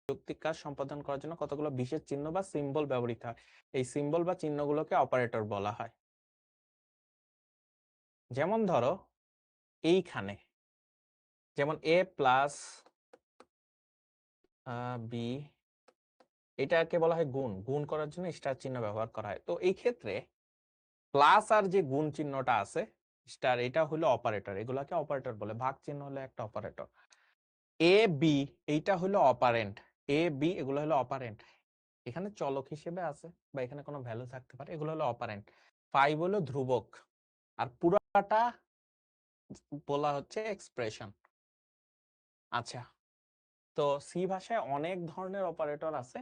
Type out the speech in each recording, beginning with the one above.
যৌক্তিক কাজ সম্পাদন করার জন্য কতগুলো বিশেষ চিহ্ন বা সিম্বল ব্যবহৃত হয়। এই সিম্বল বা চিহ্নগুলোকে অপারেটর বলা হয়। যেমন ধরো এইখানে যেমন a প্লাস বি, এটাকে বলা হয় গুণ। গুণ করার জন্য স্টার চিহ্ন ব্যবহার করা হয়। তো এই ক্ষেত্রে প্লাস আর যে গুণ চিহ্নটা আছে স্টার, এটা হলো অপারেটর, এগুলাকে অপারেটর বলে। ভাগ চিহ্ন হলো একটা অপারেটর। এ বি এইটা হলো অপারেন্ট, এ বি এগুলো হলো অপারেন্ট। এখানে চলক হিসেবে আছে বা এখানে কোনো ভ্যালু থাকতে পারে, এগুলো হলো অপারেন্ট। 5 হলো ধ্রুবক, আর পুরাটা বলা হচ্ছে এক্সপ্রেশন। আচ্ছা, তো সি ভাষায় অনেক ধরনের অপারেটর আছে।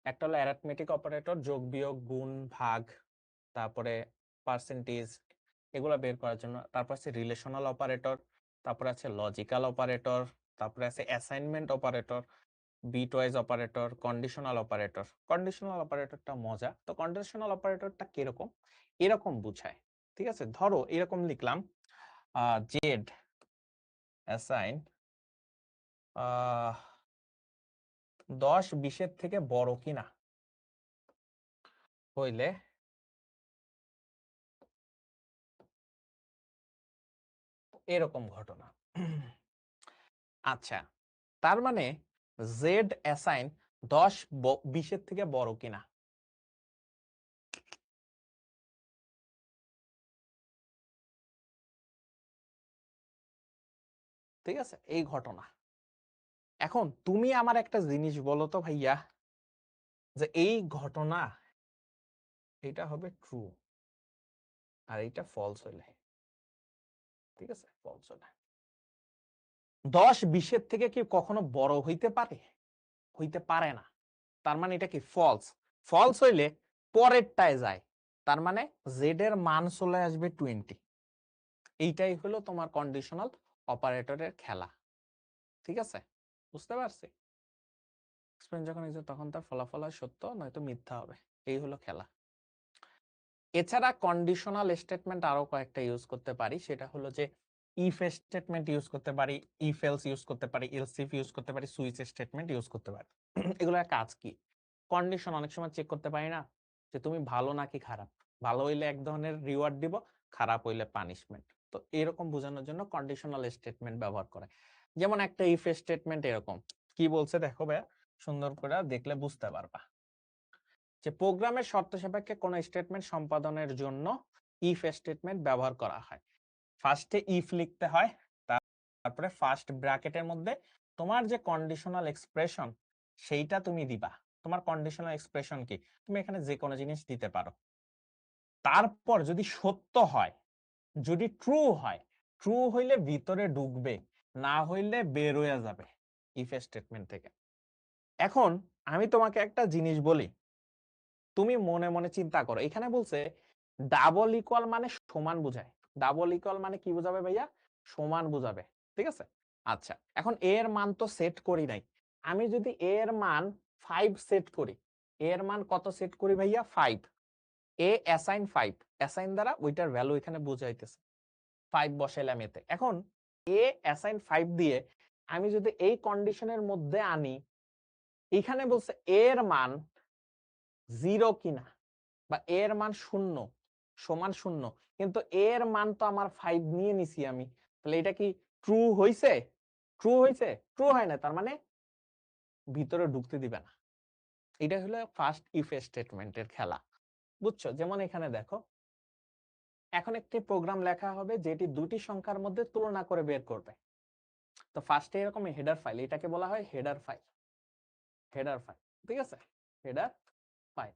একটা হলো অ্যারিথমেটিক অপারেটর, যোগ বিয়োগ গুণ ভাগ, তারপরে পার্সেন্টেজ, এগুলো বের করার জন্য। তারপর আছে রিলেশনাল অপারেটর, তারপরে আছে লজিক্যাল অপারেটর, তারপরে আছে assignment operator, bitwise operator, conditional operator. Conditional অপারেটরটা মজা। তো কন্ডিশনাল অপারেটরটা কিরকম, এরকম বুঝায়। ঠিক আছে, ধরো এরকম লিখলাম জেড অ্যাসাইন 10 20-এর থেকে বড় কিনা হইলে এরকম ঘটনা। আচ্ছা, তার মানে জেড অ্যাসাইন 10 20-এর থেকে বড় কিনা। ঠিক আছে, এই ঘটনা। এখন তুমি আমার একটা জিনিস বলো তো ভাইয়া, যে এই ঘটনা এটা হবে ট্রু আর এইটা ফলস হইলে, ঠিক আছে, ফলস হইলে 10 20-এর থেকে কি কখনো বড় হইতে পারে? হইতে পারে না। তার মানে এটা কি ফলস। ফলস হইলে পরেরটায় যায়, তার মানে জেড এর মান চলে আসবে 20। এইটাই হলো তোমার কন্ডিশনাল অপারেটরের খেলা। ঠিক আছে, বুঝতে পারছি? এক্সপেরিয়েন্স যখন হয়েছে তখন তার ফলাফল হয় সত্য, নয়তো মিথ্যা হবে। এই হলো খেলা। এছাড়া কন্ডিশনাল স্টেটমেন্ট আরো কয়েকটা ইউজ করতে পারি। সেটা হলো যে ইফ স্টেটমেন্ট ইউজ করতে পারি, ইফ এলস ইউজ করতে পারি, এলস ইফ ইউজ করতে পারি, সুইচ স্টেটমেন্ট ইউজ করতে পারি। এগুলোর কাজ কি? কন্ডিশন অনেক সময় চেক করতে পারি না যে তুমি ভালো নাকি খারাপ। ভালো হইলে এক ধরনের রিওয়ার্ড দিব, খারাপ হইলে পানিশমেন্ট। তো এরকম বোঝানোর জন্য কন্ডিশনাল স্টেটমেন্ট ব্যবহার করে। যেমন একটা ইফ স্টেটমেন্ট এরকম কি বলছে দেখো ভাইয়া, সুন্দর করে দেখলে বুঝতে পারবা যে প্রোগ্রামের শর্ত সাপেক্ষে কোন স্টেটমেন্ট সম্পাদনের জন্য ইফ স্টেটমেন্ট ব্যবহার করা হয়। ফার্স্টে ইফ লিখতে হয়, তারপরে ফার্স্ট ব্র্যাকেটের মধ্যে তোমার যে কন্ডিশনাল এক্সপ্রেশন সেইটা তুমি দিবা। তোমার কন্ডিশনাল এক্সপ্রেশন কি, তুমি এখানে যে কোনো জিনিস দিতে পারো। তারপর যদি সত্য হয়, যদি ট্রু হয়, ট্রু হইলে ভিতরে ঢুকবে, না হইলে বের হয়ে যাবে ইফ স্টেটমেন্ট থেকে। এখন আমি তোমাকে একটা জিনিস বলি, তুমি মনে মনে চিন্তা করো। এখানে বলছে ডাবল ইকুয়াল মানে সমান বোঝায়। ডাবল ইকুয়াল মানে কি বোঝাবে ভাইয়া? সমান বোঝাবে। ঠিক আছে, আচ্ছা, এখন এর মান তো সেট করি নাই। আমি যদি এর মান 5 সেট করি, এর মান কত সেট করি ভাইয়া? 5। এ অ্যাসাইন 5, অ্যাসাইন দ্বারা ওইটার ভ্যালু এখানে বোঝাইতেছে, 5 বসাইলাম এতে। এখন এ অ্যাসাইন 5 দিয়ে আমি যদি এই কন্ডিশনের মধ্যে আনি, এখানে বলছে এর মান 0 কিনা বা এর মান 0 সমান 0, কিন্তু এর মান তো আমার 5 নিয়ে নিছি আমি, তাহলে এটা কি ট্রু হইছে? ট্রু হইছে? ট্রু হয় না, তার মানে ভিতরে ঢুকতে দিবে না। এটা হলো ফার্স্ট ইফ স্টেটমেন্টের খেলা, বুঝছো? যেমন এখানে দেখো, এখন একটি প্রোগ্রাম লেখা হবে যেটি দুটি সংখ্যার মধ্যে তুলনা করে বের করবে। তো ফার্স্টে এরকম হেডার ফাইল, এটাকে বলা হয় হেডার ফাইল। হেডার ফাইল, ঠিক আছে, হেডার ফাইল,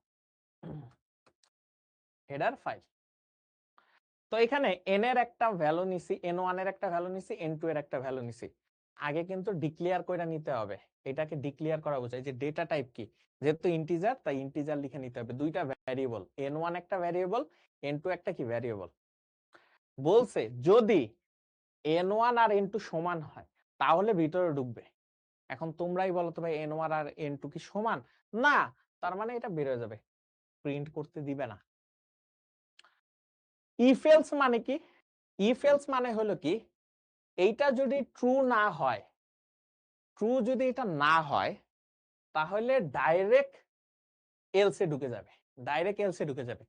হেডার ফাইল। তো এখানে n এর একটা ভ্যালু নিছি, n1 এর একটা ভ্যালু নিছি, n2 এর একটা ভ্যালু নিছি। আগে কিন্তু ডিক্লেয়ার কইরা নিতে হবে। এটাকে ডিক্লেয়ার করা বোঝায় যে ডেটা টাইপ কি, যেহেতু ইন্টিজার তাই ইন্টিজার লিখে নিতে হবে। দুইটা ভ্যারিয়েবল, n1 একটা ভ্যারিয়েবল, n2 একটা কি ভ্যারিয়েবল। বলছে যদি n1 আর n2 সমান হয় তাহলে ভিতরে ঢুকবে। এখন তোমরাই বলো তো ভাই, n1 আর n2 কি সমান? না, তার মানে এটা বের হয়ে যাবে, প্রিন্ট করতে দিবে না। ইফ এলস মানে কি? ইফ এলস মানে হলো কি, এইটা যদি ট্রু না হয়, ট্রু যদি এটা না হয় তাহলে ডাইরেক্ট এলসে ঢুকে যাবে, ডাইরেক্ট এলসে ঢুকে যাবে।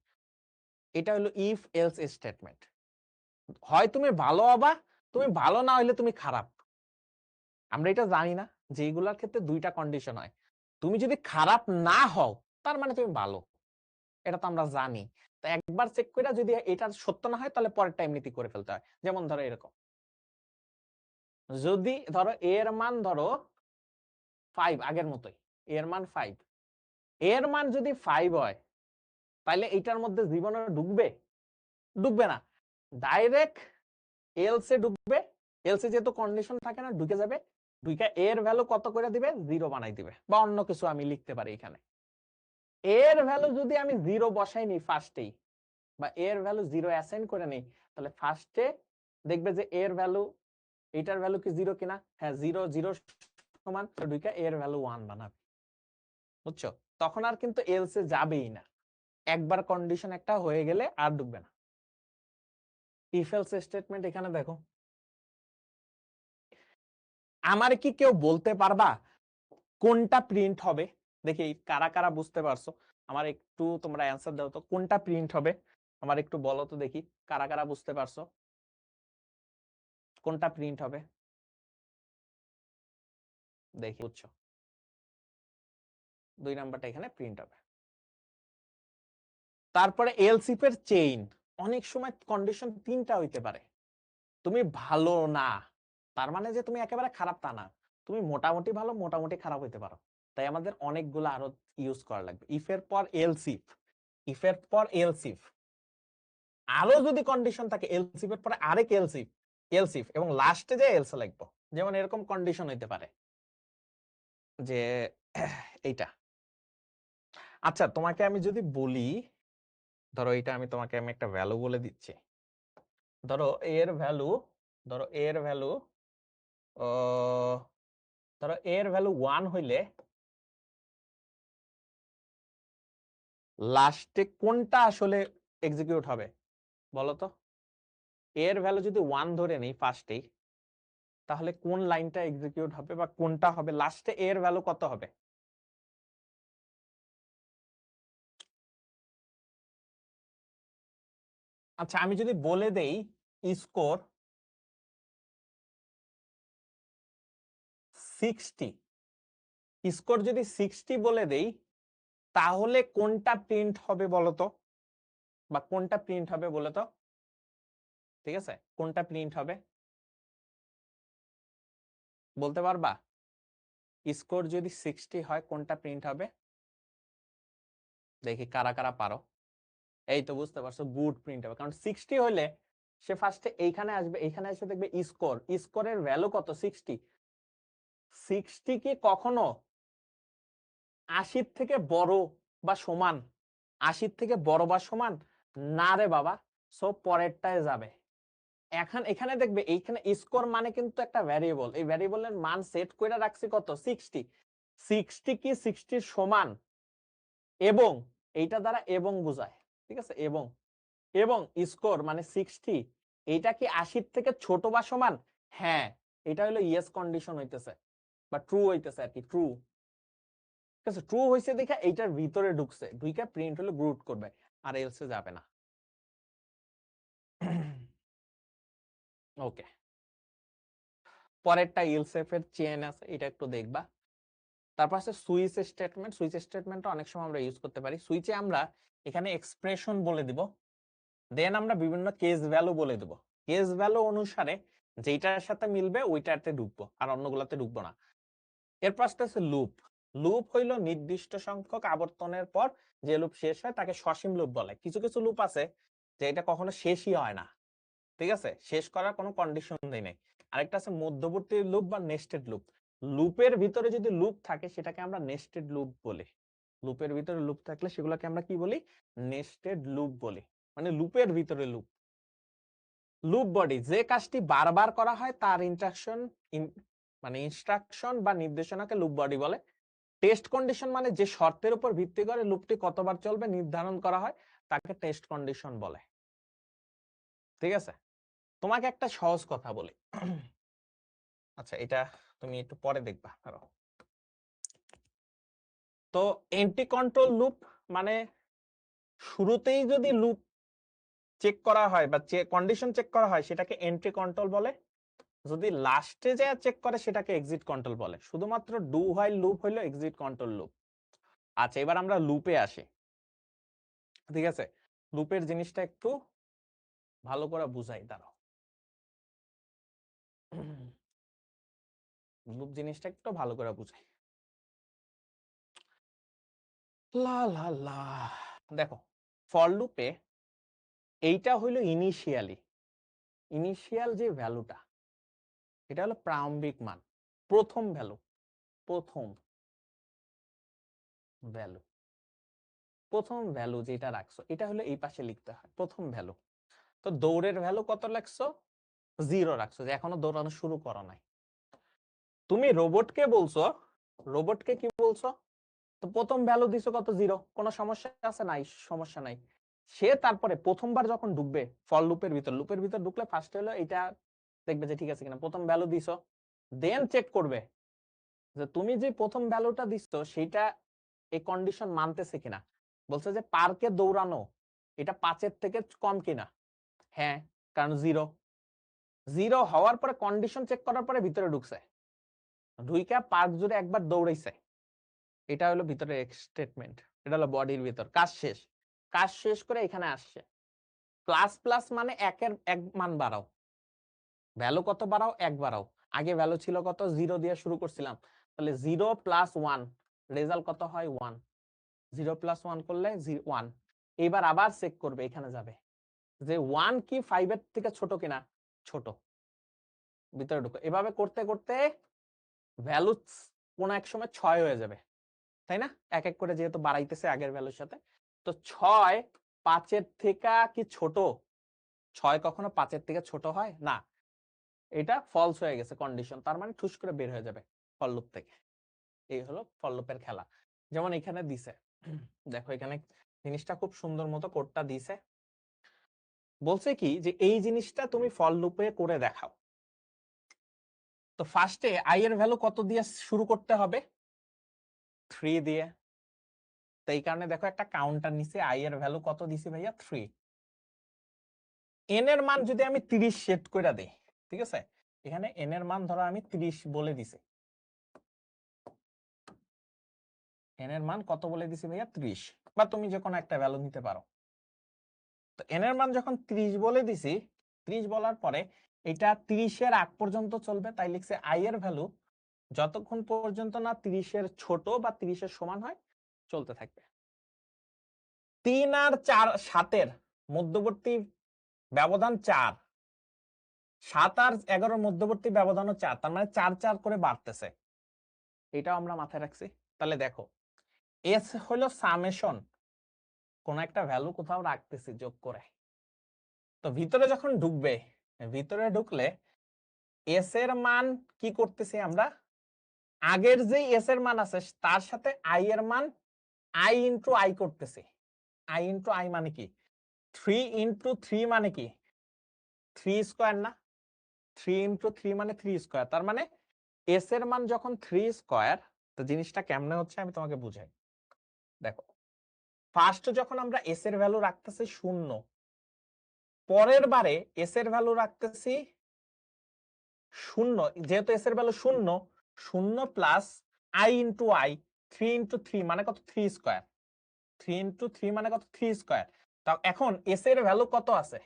এটা হলো ইফ এলস স্টেটমেন্ট। হয় তুমি ভালো হবা, তুমি ভালো না হইলে তুমি খারাপ। আমরা এটা জানি না যে এইগুলোর ক্ষেত্রে দুইটা কন্ডিশন হয়। তুমি যদি খারাপ না হও তার মানে তুমি ভালো, এটা তো আমরা জানি। তো একবার চেক করে যদি এটা সত্য না হয় তাহলে পরেরটা এমনিতেই করে ফেলতে হয়। যেমন ধরো এরকম, যদি ধরো এর মান ধরো 5, আগের মতোই এর মান 5, এর মান যদি 5 হয় তাহলে এইটার মধ্যে জীবনে ঢুকবে? ঢুকবে না, ডাইরেক্ট এলসে ঢুকবে। এলসে যেহেতু কন্ডিশন থাকে না, ঢুকে যাবে, ঢুকে এর ভ্যালু কত করে দিবে? 0 বানাই দিবে, বা অন্য কিছু আমি লিখতে পারি এখানে। এর ভ্যালু যদি আমি 0 বসাই নি ফার্স্টেই, বা এর ভ্যালু 0 অ্যাসাইন করে নেই, তাহলে ফার্স্টে দেখবে যে এর ভ্যালু, এটার ভ্যালু কি 0 কিনা? হ্যাঁ 0, 0 সমান, ঢুকে এর ভ্যালু 1 বানাবে। বুঝছো? তখন আর কিন্তু এলসে যাবেই না, একবার কন্ডিশন একটা হয়ে গেলে আর ঢুকবে না। ইফ এলস স্টেটমেন্ট এখানে দেখো, আমার কি কেউ বলতে পারবা কোনটা প্রিন্ট হবে? দেখি কারা কারা বুঝতে পারছো, আমার একটু তোমরা অ্যান্সার দাও তো, কোনটা প্রিন্ট হবে আমার একটু বলো তো দেখি, কারা কারা বুঝতে পারছো কোনটা প্রিন্ট হবে? দেখি বুঝছো, 2 নাম্বারটা এখানে প্রিন্ট হবে। তারপরে এলসিফ এর চেইন, অনেক সময় কন্ডিশন 3টা হইতে পারে। তুমি ভালো না তার মানে যে তুমি একেবারে খারাপ তা না, তুমি মোটামুটি ভালো মোটামুটি খারাপ হইতে পারো। তাই আমাদের অনেকগুলো আরো ইউজ করা লাগবে। ইফ এর পর এলসিফ, ইফ এর পর এলসিফ, আরো যদি কন্ডিশন থাকে এলসিফ এর পরে আরেক এলসিফ, এলসিফ এবং লাস্টে যে এলসে লাগবে। যেমন এরকম কন্ডিশন হইতে পারে যে এইটা। আচ্ছা তোমাকে আমি যদি বলি, ধরো এটা আমি তোমাকে আমি একটা ভ্যালু বলে দিচ্ছি, ধরো এর ভ্যালু, ধরো এর ভ্যালু ধরো এর ভ্যালু 1 হইলে লাস্টে কোনটা আসলে এক্সিকিউট হবে বলো তো? এর ভ্যালু যদি 1 ধরে নেই ফার্স্টেই, তাহলে কোন লাইনটা এক্সিকিউট হবে বা কোনটা হবে লাস্টে? এর ভ্যালু কত হবে? আচ্ছা আমি যদি বলে দেই স্কোর 60, স্কোর যদি 60 বলে দেই, তাহলে কোনটা প্রিন্ট হবে বলতো? বা কোনটা প্রিন্ট হবে বলতো? ঠিক আছে, কোনটা প্রিন্ট হবে বলতে পারবা? স্কোর যদি 60 হয় কোনটা প্রিন্ট হবে? দেখি কারা কারা পারো। এই তো বুঝতে পারছো, গুড প্রিন্ট হবে, কারণ 60 হলে সে ফার্স্টে এইখানে আসবে, এইখানে এসে দেখবে স্কোর, স্কোরের ভ্যালু কত? 60। 60 কি কখনো 80 থেকে বড় বা সমান? 80 থেকে বড় বা সমান না রে বাবা। সো পরেরটায় যাবে। এখন এখানে দেখবে এইখানে স্কোর মানে কিন্তু একটা ভ্যারিয়েবল, এই ভ্যারিয়েবলের মান সেট করে রাখছি কত? 60। 60 কি 60 সমান এবং এইটা দ্বারা এবং বোঝায়, ঠিক আছে, এবং, এবং স্কোর মানে 60 এইটা কি 80 থেকে ছোট বা সমান? হ্যাঁ, এটা হলো ইয়েস কন্ডিশন হইতেছে বা ট্রু হইতেছে আর কি, ট্রু। ঠিক আছে, ট্রু হইছে দেখে এইটার ভিতরে ঢুকছে, ঢুকে প্রিন্ট হলো গ্রুট করবে, আর এলসে যাবে না। ওকে, পরেরটা ইলসেফ এর চেইন আছে, এটা একটু দেখবা। তারপর আছে সুইচ স্টেটমেন্ট। সুইচ স্টেটমেন্টটা অনেক সময় আমরা ইউজ করতে পারি। সুইচে আমরা এখানে এক্সপ্রেশন বলে দিব, দেন আমরা বিভিন্ন কেস ভ্যালু বলে দেব। কেস ভ্যালু অনুসারে যেটার সাথে মিলবে ওইটাতে ঢুকবো, আর অন্যগুলোতে ঢুকবো না। এরপর আছে লুপ। লুপ হইলো নির্দিষ্ট সংখ্যক আবর্তনের পর যে লুপ শেষ হয় তাকে সসীম লুপ বলে। কিছু কিছু লুপ আছে যে এটা কখনো শেষই হয় না, ঠিক আছে, শেষ করার কোনো কন্ডিশন নেই। আরেকটা আছে মধ্যবর্তী লুপ বা নেস্টেড লুপ। লুপের ভিতরে যদি লুপ থাকে সেটাকে আমরা নেস্টেড লুপ বলি। লুপের ভিতরে লুপ থাকলে সেগুলোকে আমরা কি বলি? নেস্টেড লুপ বলি, মানে লুপের ভিতরে লুপ। লুপ বডি, যে কাজটি বারবার করা হয় তার ইনস্ট্রাকশন, মানে ইনস্ট্রাকশন বা নির্দেশনাকে লুপ বডি বলে। টেস্ট কন্ডিশন মানে যে শর্তের উপর ভিত্তি করে লুপটি কতবার চলবে নির্ধারণ করা হয় তাকে টেস্ট কন্ডিশন বলে। ঠিক আছে, তোমাকে একটা সহজ কথা বলি। আচ্ছা এটা তুমি একটু পরে দেখবা, ধরো তো এন্টি কন্ট্রোল লুপ মানে শুরুতেই যদি লুপ চেক করা হয় বা কন্ডিশন চেক করা হয় সেটাকে এন্ট্রি কন্ট্রোল বলে, যদি লাস্টে যা চেক করে সেটাকে এক্সিট কন্ট্রোল বলে। শুধুমাত্র ডু হোয়াইল লুপ হলো এক্সিট কন্ট্রোল লুপ। আচ্ছা, এবার আমরা লুপে আসি। ঠিক আছে, লুপের জিনিসটা একটু ভালো করে বুঝাই, দাঁড়াও। লুপ জিনিসটা একটু ভালো করে বুঝাই। লা লা লা, দেখো ফর লুপে এইটা হইলো ইনিশিয়াল যে ভ্যালুটা, এটা হলো প্রারম্ভিক মান, প্রথম ভ্যালু, প্রথম ভ্যালু, প্রথম ভ্যালু যেটা রাখছো এটা হলো এই পাশে লিখতে হয় প্রথম ভ্যালু। তো দৌড়ের ভ্যালু কত রাখছো? 0 রাখছো, যে এখনো দৌড়ানো শুরু করো নাই। তুমি রোবটকে বলছো, রোবটকে কি বলছো? তো প্রথম ভ্যালু দিছো কত? 0। কোনো সমস্যা আছে? নাই, সমস্যা নাই। সে তারপরে প্রথমবার যখন ঢুকবে ফর লুপের ভিতর ঢুকলে ফার্স্ট হলো এটা দেখবে যে ঠিক আছে কিনা, প্রথম ভ্যালু দিছো, দেন চেক করবে যে তুমি যে প্রথম ভ্যালুটা দিচ্ছ সেটা এই কন্ডিশন মানতেছে কিনা। বলছে যে পার্কে দৌড়ানো এটা 5-এর থেকে কম কিনা, হ্যাঁ, কারণ 0 হওয়ার পরে কন্ডিশন চেক করার পরে ভিতরে ঢুকছে, ঢুইকা পার্ক জুড়ে একবার দৌড়াইছে, এটা হলো ভিতরে স্টেটমেন্ট, এটা হলো বডির ভিতর কাজ শেষ। কাজ শেষ করে এখানে আসছে, প্লাস প্লাস মানে একের এক মান বাড়াও, ভ্যালু কত বাড়াও? 1 বাড়াও। আগে ভ্যালু ছিল কত? 0 দিয়ে শুরু করছিলাম, তাহলে 0 + 1 রেজাল্ট কত হয়? 1। 0 + 1 করলে 1। এবার আবার চেক করবে, এখানে যাবে যে 1 কি 5 এর থেকে ছোট কিনা, ছোট, ভিতরে ঢুকো। এভাবে করতে করতে ভ্যালু কোন এক সময় 6 হয়ে যাবে, তাই না? এক এক করে যেহেতু বাড়াইতেছে আগের ভ্যালুর সাথে। তো 6 5-এর থেকে কি ছোট? 6 কখনো 5-এর থেকে ছোট হয় না, এটা ফলস হয়ে গেছে কন্ডিশন, তার মানে ঠুস করে বের হয়ে যাবে ফর লুপ থেকে। এই হলো ফর লুপের খেলা। যেমন এখানে দিছে, দেখো এখানে জিনিসটা খুব সুন্দর মতো কোডটা দিছে। বলছে কি যে এই জিনিসটা তুমি ফর লুপে করে দেখাও। তো ফার্স্টে আই এর ভ্যালু কত দিয়ে শুরু করতে হবে? 3 দিয়ে। তো এই কারণে দেখো একটা কাউন্টার নিচে, আই এর ভ্যালু কত দিছি ভাইয়া? 3। এন এর মান যদি আমি 30 সেট করে দেই, ঠিক আছে, এখানে এন এর মান ধরো আমি 30 বলে দিছি, এন এর মান কত বলে দিছি ভাইয়া? 30, বা তুমি যে কোনো একটা ভ্যালু নিতে পারো। তো এন এর মান যখন 30 বলে দিছি, 30 বলার পরে এটা 30 এর আগ পর্যন্ত চলবে, তাই লিখছে আই এর ভ্যালু যতক্ষণ পর্যন্ত না 30 এর ছোট বা 30 এর সমান হয় চলতে থাকবে। 3 আর 4 7-এর মধ্যবর্তী ব্যবধান 4, 7 আর 11-এর মধ্যবর্তী ব্যবধানও 4, তার মানে 4 4 করে বাড়তেছে, এটাও আমরা মাথায় রাখছি। তাহলে দেখো এস হলো সামেশন, কোন একটা ভ্যালু কোথাও রাখতেছি যোগ করে। তো ভিতরে যখন ঢুকবে, ভিতরে ঢুকলে এস এর মান কি করতেছি আমরা? আগের যে এস এর মান আছে তার সাথে আই এর মান আই ইন্টু আই করতেছি। আই ইন্টু আই মানে কি? 3 ইন্টু 3 মানে কি? 3 স্কোয়ার না? 3 ইন্টু 3 মানে 3 স্কোয়ার, তার মানে এস এর মান যখন 3 স্কোয়ার, তো জিনিসটা কেমনে হচ্ছে আমি তোমাকে বুঝাই। দেখো ফার্স্ট যখন আমরা এস এর ভ্যালু রাখতেছি 0, পরের বারে এস এর ভ্যালু রাখতেছি 0, যেহেতু এস এর value 0, 0 plus I into I, 3 into 3 মানে কত? 3 স্কোয়ার, 3 ইন্টু 3 মানে কত? 3 স্কোয়ার। তা এখন এস এর ভ্যালু কত আছে?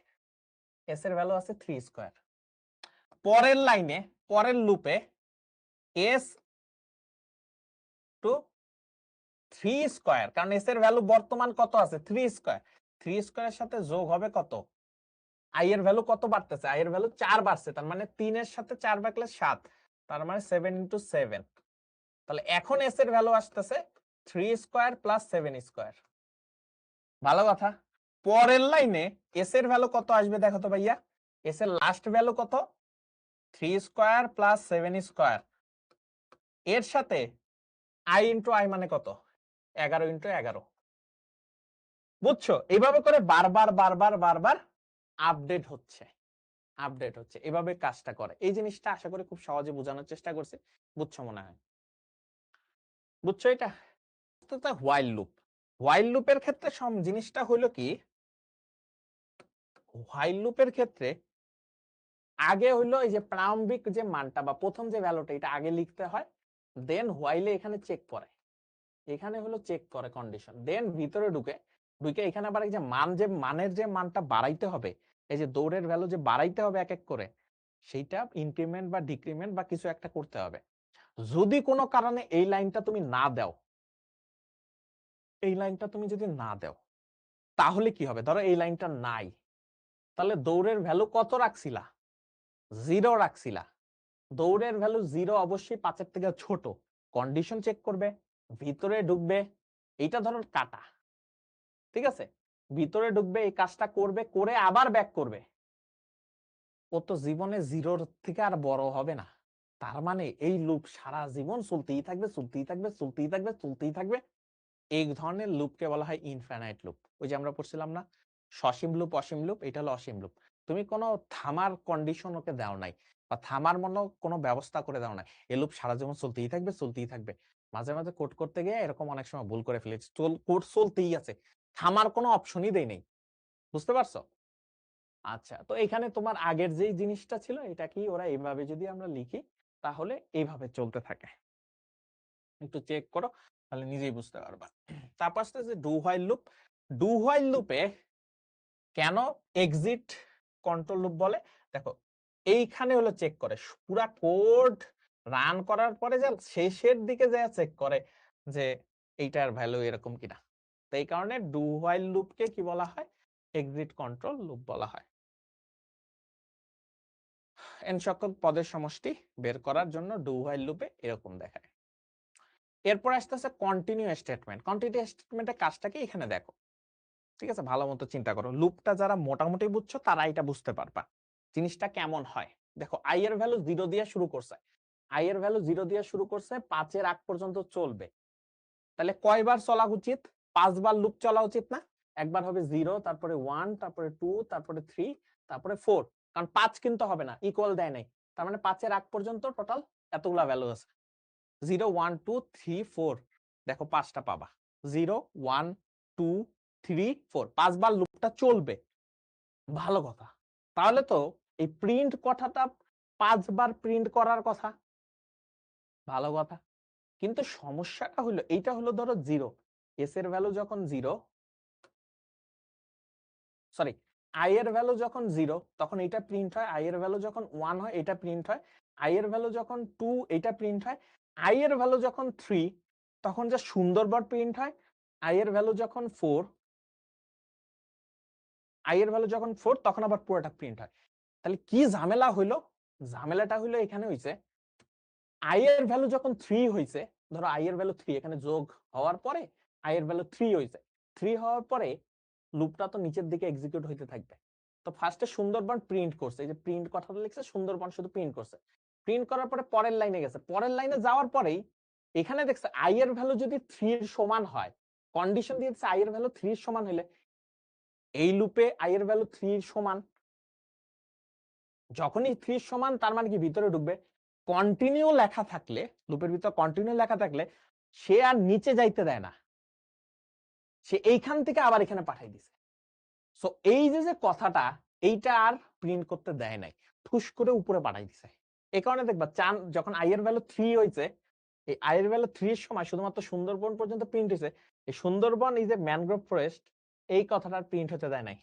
এস এর ভ্যালু আছে 3 স্কোয়ার। পরের লাইনে, পরের লুপে এস টু 3 স্কোয়ার, কারণ এস এর ভ্যালু বর্তমান কত আছে? 3 স্কোয়ার। 3 স্কোয়ারের সাথে যোগ হবে কত? আই এর ভ্যালু কত বাড়তেছে? আই এর ভ্যালু 4 বাড়ছে, তার মানে 3 এর সাথে 4 বাড়লে 7, তার মানে 7 ইন্টু 7। তাহলে এখন এস এর ভ্যালু আসতেছে 3 স্কোয়ার প্লাস 7 স্কোয়ার। ভালো কথা। পরের লাইনে এস এর ভ্যালু কত আসবে দেখো তো ভাইয়া? এস এর লাস্ট ভ্যালু কত? 3 স্কোয়ার প্লাস 7 স্কোয়ার, এর সাথে আই ইন্টু আই মানে কত? 11 ইন্টু 11। বুঝছো? এইভাবে করে বারবার বারবার বারবার আপডেট হচ্ছে, আপডেট হচ্ছে, এভাবে কাজটা করে। এই জিনিসটা আশা করি খুব সহজে বোঝানোর চেষ্টা করছি, বুঝছো মনে হয়? বুঝছো এটা? আসতেছে হোয়াইল লুপ। হোয়াইল লুপের ক্ষেত্রে জিনিসটা হলো কি, হোয়াইল লুপের ক্ষেত্রে আগে হইলো এই যে প্রারম্ভিক যে মানটা বা প্রথম যে ভ্যালুটা এটা আগে লিখতে হয়, দেন হোয়াইলে এখানে চেক করে, এখানে হলো চেক করে কন্ডিশন, দেন ভিতরে ঢুকে এখানে আবার এই যে মানের যে মানটা বাড়াইতে হবে, এই যে দৌড়ের ভ্যালু যে বাড়াইতে হবে এক এক করে, সেইটা ইনক্রিমেন্ট বা ডিক্রিমেন্ট বা কিছু একটা করতে হবে। যদি কোনো কারণে এই লাইনটা তুমি না দাও, এই লাইনটা তুমি যদি না দাও, তাহলে কি হবে? ধরো এই লাইনটা নাই, তাহলে দৌড়ের ভ্যালু কত রাখছিলা? 0 রাখছিলা। দৌড়ের ভ্যালু 0 অবশ্যই 5 থেকে ছোট। কন্ডিশন চেক করবে, ভিতরে ঢুকবে, এইটা ধরো কাটা, ঠিক আছে, ভিতরে ঢুকবে, এই কাজটা করবে, করে আবার ব্যাক করবে, ও তো জীবনে 0 থেকে আর বড় হবে না। তার মানে এই লুপ সারা জীবন চলতেই থাকবে, চলতেই থাকবে, চলতেই থাকবে, চলতেই থাকবে। এই ধরনের লুপকে বলা হয় ইনফাইনাইট লুপ। ওই যে আমরা পড়ছিলাম না, সসীম লুপ, অসীম লুপ, এটা হলো অসীম লুপ। তুমি কোনো থামার কন্ডিশন ওকে দাও নাই, বা থামার মতো কোনো ব্যবস্থা করে দাও নাই, এই লুপ সারা জীবন চলতেই থাকবে, চলতেই থাকবে। মাঝে মাঝে কোড করতে গিয়ে এরকম অনেক সময় ভুল করে ফেলেছি, কোড চলতেই আছে, থামার কোনো অপশনই দেই নেই। বুঝতে পারছো? আচ্ছা, তো এখানে তোমার আগের যেই জিনিসটা ছিল, এটা কি ওরা এইভাবে যদি আমরা লিখি তাহলে এইভাবে চলতে থাকে। একটু চেক করো, তাহলে নিজেই বুঝতে পারবা। তারপর আসতেছে do while loop. Do while লুপে কেন এক্সিট কন্ট্রোল লুপ বলে? দেখো, এইখানে হলো চেক করে, পুরা কোড রান করার পরে যা শেষের দিকে যা চেক করে যে এইটার ভ্যালু এরকম কিনা। তো এই কারণে ডু হোয়াইল লুপকে কি বলা হয়? এক্সিট কন্ট্রোল লুপ বলা হয়। এন সকল পদের সমষ্টি বের করার জন্য ডু হোয়াইল লুপে এরকম দেখায়। এরপর আসতেছে কন্টিনিউ স্টেটমেন্ট। কন্টিনিউ স্টেটমেন্টের কাজটাকে এখানে দেখো, ঠিক আছে, ভালো মতো চিন্তা করো। লুপটা যারা মোটামুটি বুঝছো তারা এটা বুঝতে পারবা জিনিসটা কেমন হয়। দেখো, আই এর ভ্যালু 0 দিয়ে শুরু করছে, আই এর ভ্যালু 0 দিয়ে শুরু করছে, 5 এর আগ পর্যন্ত চলবে। তাহলে কয়বার চলা উচিত? 5 বার লুপ চলা উচিত না? একবার হবে 0, তারপরে 1, তারপরে 2, তারপরে 3, তারপরে 4, কারণ 5 কিন্তু হবে না, ইকুয়াল দেয় নাই। তার মানে 5 এর আগ পর্যন্ত টোটাল এতগুলা ভ্যালু আছে, 0, 1, 2, 3, 4। দেখো 5টা পাবা, 0, 1, 2, 3, 4, 5 বার লুপটা চলবে। ভালো কথা। তাহলে তো এই প্রিন্ট কথাটা 5 বার প্রিন্ট করার কথা। ভালো কথা। কিন্তু সমস্যাটা হলো, এইটা হলো ধরো 0, এস এর ভ্যালু যখন 0, সরি, আই এর ভ্যালু যখন 0 তখন এটা প্রিন্ট হয়, আই এর ভ্যালু যখন 1 হয় এটা প্রিন্ট হয়, আই এর ভ্যালু যখন 2 এটা প্রিন্ট হয়, আই এর ভ্যালু যখন 3 তখন যা সুন্দরবন প্রিন্ট হয়, আই এর ভ্যালু যখন 4, আই এর ভ্যালু যখন 4 তখন আবার পুরোটা প্রিন্ট হয়। তাহলে কি ঝামেলা হইলো? ঝামেলাটা হইলো এখানে হইছে, আই এর ভ্যালু যখন 3 হইছে, ধরো আই এর ভ্যালু 3 এখানে যোগ হওয়ার পরে আই এর ভ্যালু 3 হইছে, 3 হওয়ার পরে লুপটা তো নিচের দিকে এক্সিকিউট হইতে থাকবে। তো ফার্স্টে সুন্দরবন প্রিন্ট করছে, এই যে প্রিন্ট কথাটা লিখছে, সুন্দরবন শুধু প্রিন্ট করছে, প্রিন্ট করার পরে পরের লাইনে গেছে, পরের লাইনে যাওয়ার পরেই এখানে দেখছে আই এর ভ্যালু যদি 3 এর সমান হয়, কন্ডিশন দিয়েছে আই এর ভ্যালু 3 এর সমান হলে এই লুপে আই এর ভ্যালু 3 এর সমান, যখনই 3 এর সমান তার মানে কি ভিতরে ঢুকবে। কন্টিনিউ লেখা থাকলে, লুপের ভিতর কন্টিনিউ লেখা থাকলে সে আর নিচে যাইতে দেয় না, সে এইখান থেকে আবার এখানে পাঠাই দিছে। সো এই যে কথাটা, এইটা আর প্রিন্ট করতে দেয় নাই, ঠুস করে উপরে পাঠাই দিছে। এই কারণে দেখবা চান যখন আই এর ভ্যালু 3 হইছে, এই আই এর ভ্যালু 3 এর সময় শুধুমাত্র সুন্দরবন পর্যন্ত প্রিন্ট হইছে, এই সুন্দরবন এই যে ম্যানগ্রোভ ফরেস্ট, এই কথাটা প্রিন্ট হতে দেয় নাই।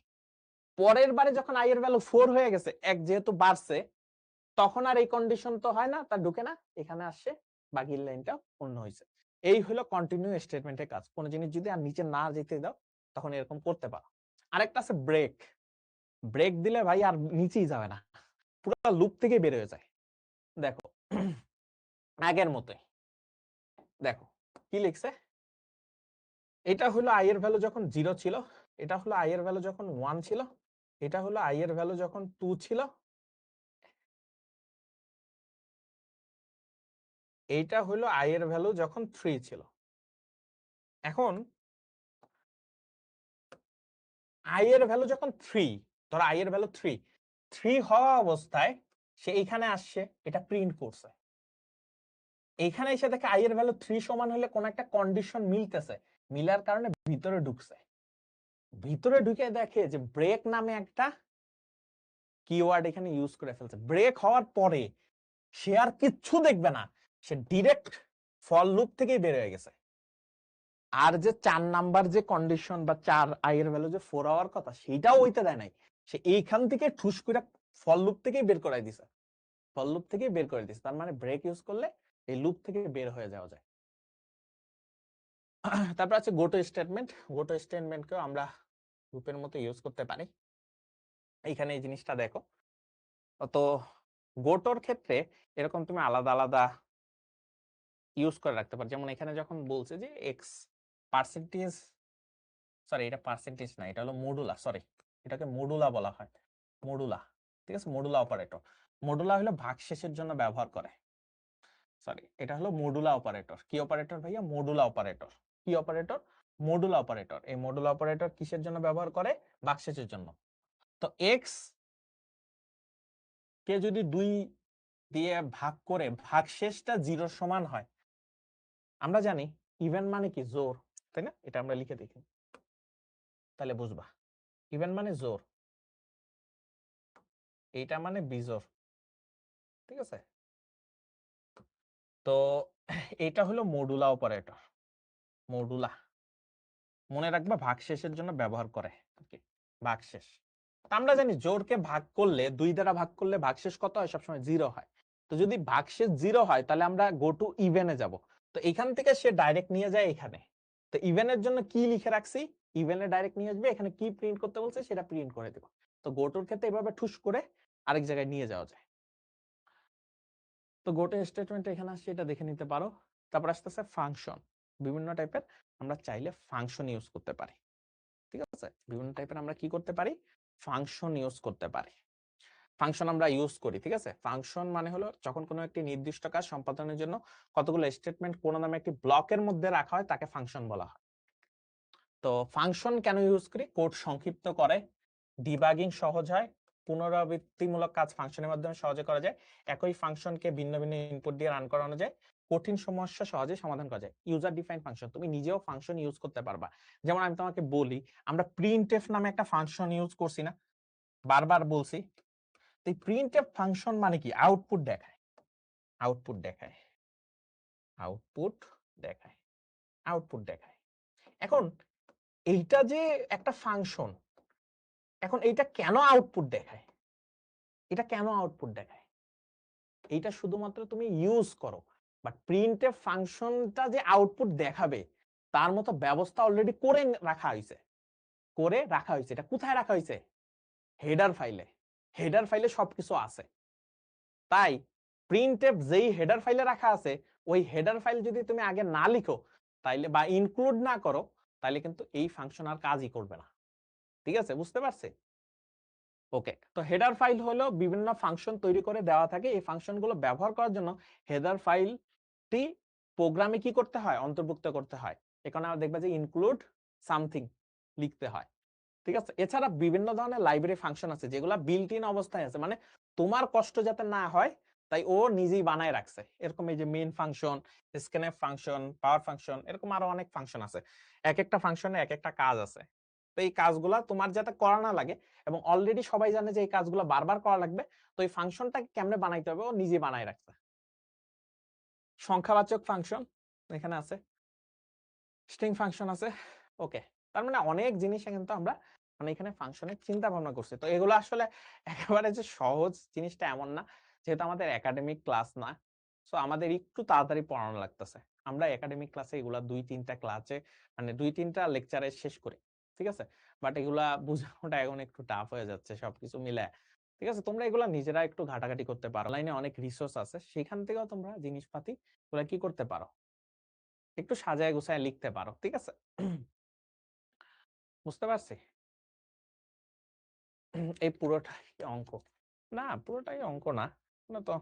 পরের বারে যখন আই এর ভ্যালু 4 হয়ে গেছে, এক যেহেতু বাড়ছে, তখন আর এই কন্ডিশন তো হয় না, তা ঢুকে না, এখানে আসছে, বাকি লাইনটা পূর্ণ হয়েছে। এই হলো কন্টিনিউ স্টেটমেন্টের কাজ। কোন জিনিস যদি আর নিচে না যেতে দাও তখন এরকম করতে পারো। আরেকটা আছে ব্রেক। ব্রেক দিলে ভাই আর নিচেই যাবে না, পুরো লুপ থেকে বের হয়ে যায়। দেখো আগের মতোই, দেখো কি লিখছে, এটা হলো আই এর ভ্যালু যখন 0 ছিল, এটা হলো আই এর ভ্যালু যখন 1 ছিল, এটা হলো আই এর ভ্যালু যখন 2 ছিল, এইটা হলো আই এর ভ্যালু যখন 3 ছিল। এখন আই এর ভ্যালু যখন 3, ধরো আই এর ভ্যালু 3 হওয়া অবস্থায় সে এইখানে আসছে, এটা প্রিন্ট করছে, এইখানে এসে দেখে আই এর ভ্যালু 3 সমান হলে কোন একটা কন্ডিশন মিলতেছে, মিলার কারণে ভিতরে ঢুকছে, ভিতরে ঢুকে দেখে যে ব্রেক নামে একটা কিওয়ার্ড এখানে ইউজ করে ফেলছে। ব্রেক হওয়ার পরে সে আর কিচ্ছু দেখবে না, সে ডিরেক্ট ফর লুপ থেকেই বের হয়ে গেছে। আর যে 4 নাম্বার যে কন্ডিশন বা 4 আই এর ভ্যালু যে 4 হওয়ার কথা সেটাও ওইতে দেয় নাই, সে এইখান থেকে ঠুস করে ফর লুপ থেকেই বের করাই দিছে, ফর লুপ থেকেই বের করে দিছে। তার মানে ব্রেক ইউজ করলে এই লুপ থেকে বের হয়ে যাওয়া যায়। তারপর আছে গোটো স্টেটমেন্ট। গোটো স্টেটমেন্টকেও আমরা লুপের মতো ইউজ করতে পারি। এইখানে এই জিনিসটা দেখো, তো গোটোর ক্ষেত্রে এরকম তুমি আলাদা আলাদা ইউজ করে রাখতে পারো। যেমন এখানে যখন বলছে যে এক্স পার্সেন্টেজ, সরি এটা পার্সেন্টেজ না, এটা হলো মডুলা, সরি এটাকে মডুলা বলা হয়, মডুলা, ঠিক আছে, মডুলা অপারেটর। মডুলা হলো ভাগশেষের জন্য ব্যবহার করে, সরি এটা হলো মডুলা অপারেটর। কি অপারেটর ভাইয়া? মডুলা অপারেটর। কি অপারেটর? মডুলা অপারেটর। এই মডুলা অপারেটর কিসের জন্য ব্যবহার করে? ভাগশেষের জন্য। তো এক্স কে যদি 2 দিয়ে ভাগ করে ভাগশেষটা 0 সমান হয়, আমরা জানি ইভেন মানে কি? জোর, তাই না? এটা আমরা লিখে দেখি তাহলে বুঝবা। ইভেন মানে জোর, এইটা মানে বিজোর, ঠিক আছে? তো এটা হলো মডুলা অপারেটর, মডুলা, মনে রাখবা ভাগশেষের জন্য ব্যবহার করে ভাগশেষ। আমরা জানি জোরকে ভাগ করলে 2 দ্বারা ভাগ করলে ভাগশেষ কত হয়? সবসময় 0 হয়। তো যদি ভাগশেষ 0 হয় তাহলে আমরা গো টু ইভেনে যাব। তো এখান থেকে সে ডাইরেক্ট নিয়ে যায় এখানে। তো ইভেনের জন্য কি লিখে রাখছি? ইভেনে ডাইরেক্ট নিয়ে আসবে, এখানে কি প্রিন্ট করতে বলছে সেটা প্রিন্ট করে দেব। তো গো টুর ক্ষেত্রে এভাবে ঠুস করে আরেক জায়গায় নিয়ে যাওয়া যায়। তো গো টু স্টেটমেন্ট এখানে আসছে, এটা দেখে নিতে পারো। তারপর আসতেছে ফাংশন। বিভিন্ন টাইপের আমরা চাইলে ফাংশন ইউজ করতে পারি, ঠিক আছে? বিভিন্ন টাইপের আমরা কি করতে পারি? ফাংশন ইউজ করতে পারি। ফাংশন আমরা ইউজ করি, ঠিক আছে? ফাংশন মানে হলো যখন কোনো একটি নির্দিষ্ট কাজ সম্পাদনের জন্য কতগুলো স্টেটমেন্ট কোন নামে একটি ব্লকের মধ্যে রাখা হয় তাকে ফাংশন বলা হয়। তো ফাংশন কেন ইউজ করি? কোড সংক্ষিপ্ত করে, ডিবাগিং সহজ হয়, পুনরাবৃত্তিমূলক কাজ ফাংশনের মাধ্যমে সহজে করা যায়, একই ফাংশনকে ভিন্ন ভিন্ন ইনপুট দিয়ে রান করানো যায়, কঠিন সমস্যা সহজে সমাধান করা যায়। ইউজার ডিফাইন ফাংশন, তুমি নিজেও ফাংশন ইউজ করতে পারবা। যেমন আমি তোমাকে বলি, আমরা প্রিন্টএফ নামে একটা ফাংশন ইউজ করছি না, বারবার বলছি। তো এই প্রিন্টএফ ফাংশন মানে কি? আউটপুট দেখায়, আউটপুট দেখায়, আউটপুট দেখায়, আউটপুট দেখায়। এখন এইটা যে একটা ফাংশন, এখন এইটা কেন আউটপুট দেখায়? এটা কেন আউটপুট দেখায়? এইটা শুধুমাত্র তুমি ইউজ করো, বাট প্রিন্টএফ ফাংশনটা যে আউটপুট দেখাবে তার মতো ব্যবস্থা অলরেডি করে রাখা হয়েছে, করে রাখা হয়েছে। এটা কোথায় রাখা হয়েছে? হেডার ফাইলে। হেডার ফাইলে সবকিছু আছে। তাই প্রিন্টএফ যেই হেডার ফাইলে রাখা আছে, ওই হেডার ফাইল যদি তুমি আগে না লিখো তাইলে বা ইনক্লুড না করো, তাহলে কিন্তু এই ফাংশন আর কাজই করবে না। ঠিক আছে, বুঝতে পারছি? ওকে, তো হেডার ফাইল হলো বিভিন্ন ফাংশন তৈরি করে দেওয়া থাকে। এই ফাংশনগুলো ব্যবহার করার জন্য হেডার ফাইলটি প্রোগ্রামে কি করতে হয়? অন্তর্ভুক্ত করতে হয়। এখানে দেখবা যে ইনক্লুড সামথিং লিখতে হয়, ঠিক আছে? এছাড়া বিভিন্ন ধরনের লাইব্রেরি ফাংশন আছে যেগুলো বিল্ট ইন অবস্থায় আছে, মানে তোমার কষ্ট যাতে না হয় তাই ও নিজেই বানায় রাখছে। এরকম এই যে মেইন ফাংশন, স্ক্যানএফ ফাংশন, পাওয়ার ফাংশন, এরকম আরো অনেক ফাংশন আছে। এক একটা ফাংশনে এক একটা কাজ আছে। তো এই কাজগুলা তোমার যাতে করা না লাগে এবং অলরেডি সবাই জানে যে এই কাজগুলো বারবার করা লাগবে, তো এই ফাংশনটাকে কেমনে বানাইতে হবে ও নিজে বানায় রাখছে। সংখ্যাবাচক ফাংশন এখানে আছে, স্ট্রিং ফাংশন আছে। ওকে, তার মানে অনেক জিনিস কিন্তু আমরা মানে এখানে ফাংশনের চিন্তা ভাবনা করছি। তো এগুলো আসলে একেবারে যে সহজ জিনিসটা এমন না, যেহেতু আমাদের একাডেমিক ক্লাস না, সো আমাদের একটু তাড়াতাড়ি পড়ানো লাগতেছে। আমরা একাডেমিক ক্লাসে এগুলা 2-3টা ক্লাসে মানে 2-3টা লেকচারে শেষ করি, ঠিক আছে? বাট এগুলা বোঝানোটা এখন একটু টাফ হয়ে যাচ্ছে সবকিছু মিলে। ঠিক আছে, তোমরা এগুলা নিজেরা একটু ঘাটাঘাটি করতে পারো, লাইনে অনেক রিসোর্স আছে, সেখান থেকেও তোমরা জিনিসপাতি ওগুলা কি করতে পারো, একটু সাজায় গুছায় লিখতে পারো, ঠিক আছে? বুঝতে পারছি। এই পুরোটাই অঙ্ক না, পুরোটাই অঙ্ক না, না তো